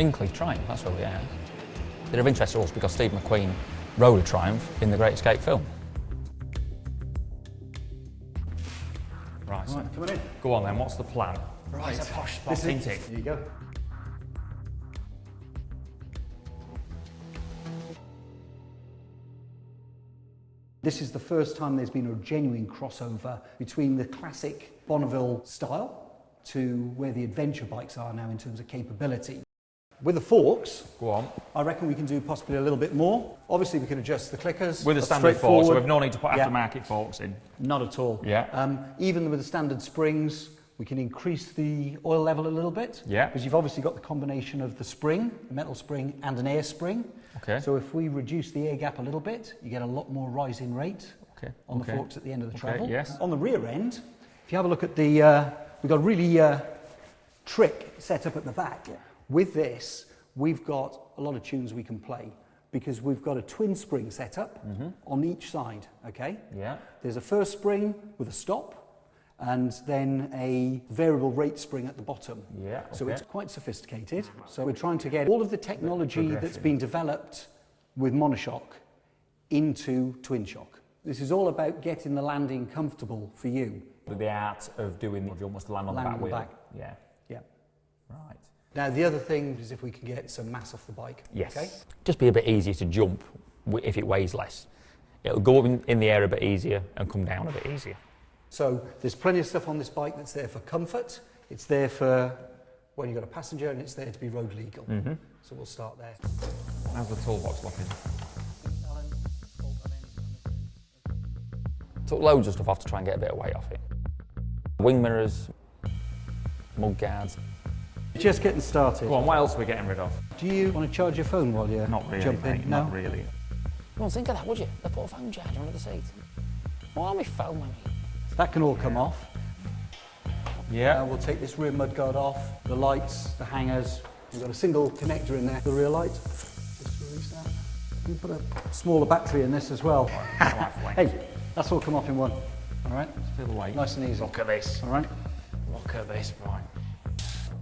Incley Triumph, that's where we are. They're of interest to us because Steve McQueen rode a Triumph in the Great Escape film. Right, so coming in. Go on then, what's the plan? Right. It's a posh spot, isn't it? Here you go. This is the first time there's been a genuine crossover between the classic Bonneville style to where the adventure bikes are now in terms of capability. With the forks, Go on. I reckon we can do possibly a little bit more. Obviously we can adjust the clickers. With a That's standard fork, so straightforward. we've no need to put Yeah. aftermarket forks in. Not at all. Yeah. Even with the standard springs, we can increase the oil level a little bit. Yeah. Because you've obviously got the combination of the spring, the metal spring, and an air spring. Okay. So if we reduce the air gap a little bit, you get a lot more rising rate on the forks at the end of the travel. Yes. On the rear end, if you have a look at the, we've got a really trick set up at the back. Yeah. With this, we've got a lot of tunes we can play because we've got a twin spring set up on each side, okay? Yeah. There's a first spring with a stop and then a variable rate spring at the bottom. Yeah, So okay. it's quite sophisticated. So we're trying to get all of the technology that's been developed with monoshock into twin shock. This is all about getting the landing comfortable for you. The art of doing the jump was to land on the Land back on the wheel. back. Yeah. Yeah. Right. Now the other thing is if we can get some mass off the bike. Yes. Okay? Just be a bit easier to jump if it weighs less. It'll go up in the air a bit easier and come down a bit easier. So there's plenty of stuff on this bike that's there for comfort. It's there for when you've got a passenger and it's there to be road legal. So we'll start there. How's the toolbox looking? Took loads of stuff off to try and get a bit of weight off it. Wing mirrors, mud guards. Just getting started. Go on, what else are we getting rid of? Do you want to charge your phone while you're Not really, jumping? mate, No? not really. You wouldn't think of that, would you? They put a phone charger under the seat. Why are we phone, mate? That can all come off. Yeah. We'll take this rear mudguard off, the lights, the hangers. We've got a single connector in there, the rear light. Just release that. You put a smaller battery in this as well. Hey, that's all come off in one. All right? Feel the weight. Nice and easy. Look at this. All right? Look at this, right.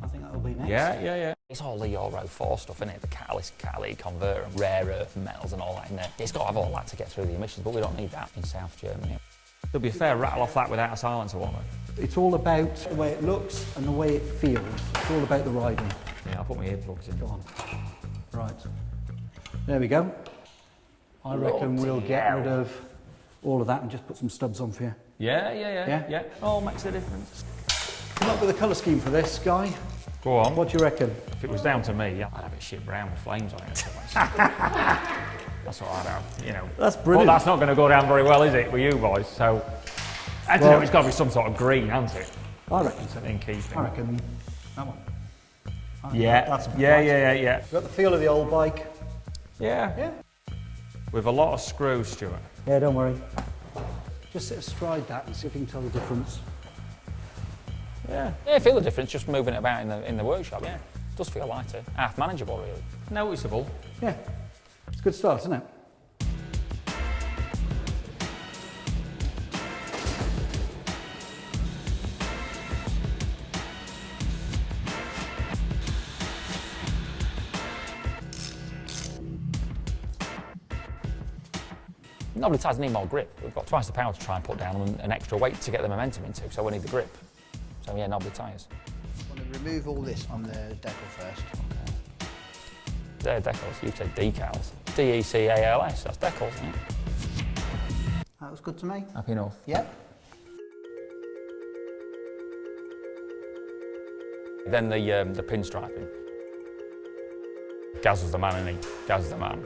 I think that'll be next. Yeah. It's all the Euro 4 stuff, isn't it? The catalytic converter and rare earth metals and all that in there. It's got to have all that to get through the emissions, but we don't need that in South Germany. There'll be a fair rattle off that without a silencer, won't there? It's all about the way it looks and the way it feels. It's all about the riding. Yeah, I'll put my earplugs in. Go on. Right. There we go. I reckon we'll get rid of all of that and just put some stubs on for you. Yeah. Oh, makes a difference. Come up with a colour scheme for this, Guy. Go on. What do you reckon? If it was down to me, I'd have it shit brown with flames on it. That's what I'd have, you know. That's brilliant. But that's not going to go down very well, is it, with you boys? So, I don't know, it's got to be some sort of green, hasn't it? I reckon so. In keeping. I reckon that one. I reckon Yeah, that's a good yeah. price. Got the feel of the old bike. Yeah. Yeah. With a lot of screws, Stuart. Yeah, don't worry. Just sit astride that and see if you can tell the difference. Yeah. Yeah, I feel the difference just moving it about in the workshop, yeah. It does feel lighter, half manageable really. Noticeable. Yeah. It's a good start, isn't it? Knobbly tyres need more grip. We've got twice the power to try and put down and an extra weight to get the momentum into, so we need the grip. So yeah, knobbly tyres. I want to remove all this on the decal first. They're decals, you say decals. D-E-C-A-L-S, that's decals, isn't it? That was good to me. Happy enough. Yep. Then the pinstriping. Gaz was the man, isn't he? Gaz was the man.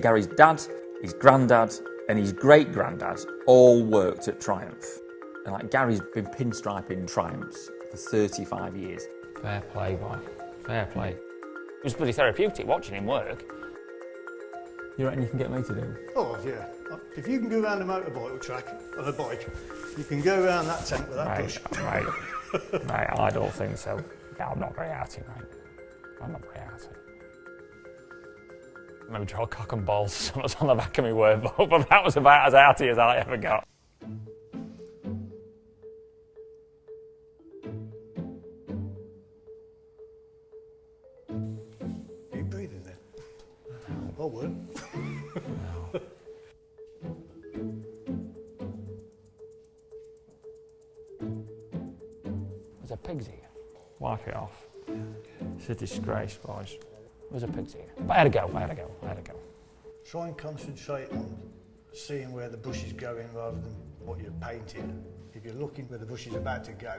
Gary's dad, his granddad, and his great-granddad all worked at Triumph. And like Gary's been pinstriping Triumphs for 35 years. Fair play, boy. Fair play. It was pretty therapeutic watching him work. You reckon you can get me to do? Oh yeah, if you can go around a motorbike track on a bike, you can go around that tent with that push. Mate, I don't think so. Yeah, I'm not very arty, mate. I'm not very arty. Maybe draw cock and balls so much on the back of my word book, but that was about as arty as I ever got. I weren't. There's a pig's ear. Wipe it off. It's a disgrace, boys. There's a pig's ear. But I had a go. Try and concentrate on seeing where the bush is going rather than what you're painting. If you're looking where the bush is about to go,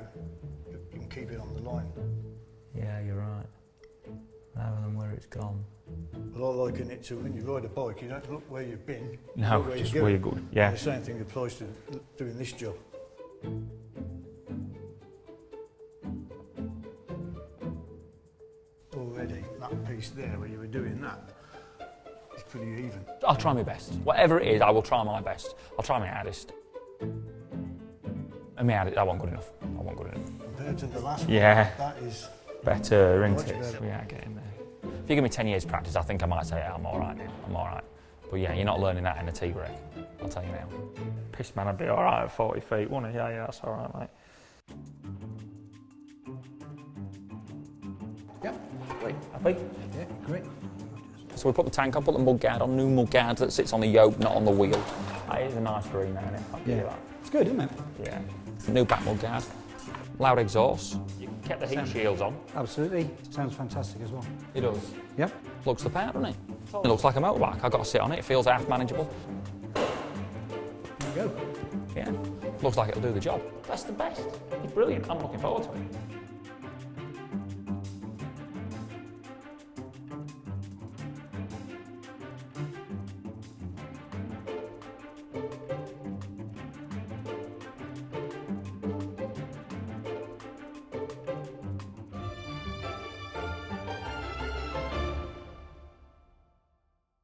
you can keep it on the line. Yeah, you're right. Rather than where it's gone. But I liken it to when you ride a bike, you don't look where you've been. No, look where just you're where going. you're going. Yeah. The same thing applies to doing this job. Already, that piece there where you were doing that is pretty even. I'll try my best. Whatever it is, I will try my best. I'll try my hardest. And my hardest, I wasn't good enough. Compared to the last Yeah. one, that is Better, isn't Much it? better. We are getting there. If you give me 10 years practice, I think I might say, I'm all right now. I'm all right. But yeah, you're not learning that in a tea break. I'll tell you now. Piss man, I'd be all right at 40 feet, wouldn't I? Yeah, that's all right, mate. Yep. Great. Happy? Yeah, great. So we put the tank on, put the mud guard on, new mud guard that sits on the yoke, not on the wheel. That is a nice green there, isn't it? I'll give you that. It's good, isn't it? Yeah. New back mud guard. Loud exhaust. You kept the heat shields on. Absolutely. Sounds fantastic as well. It does. Yep. Looks the part, doesn't it? It looks like a motorbike. I've got to sit on it. It feels half manageable. There you go. Yeah. Looks like it'll do the job. That's the best. It's brilliant. I'm looking forward to it.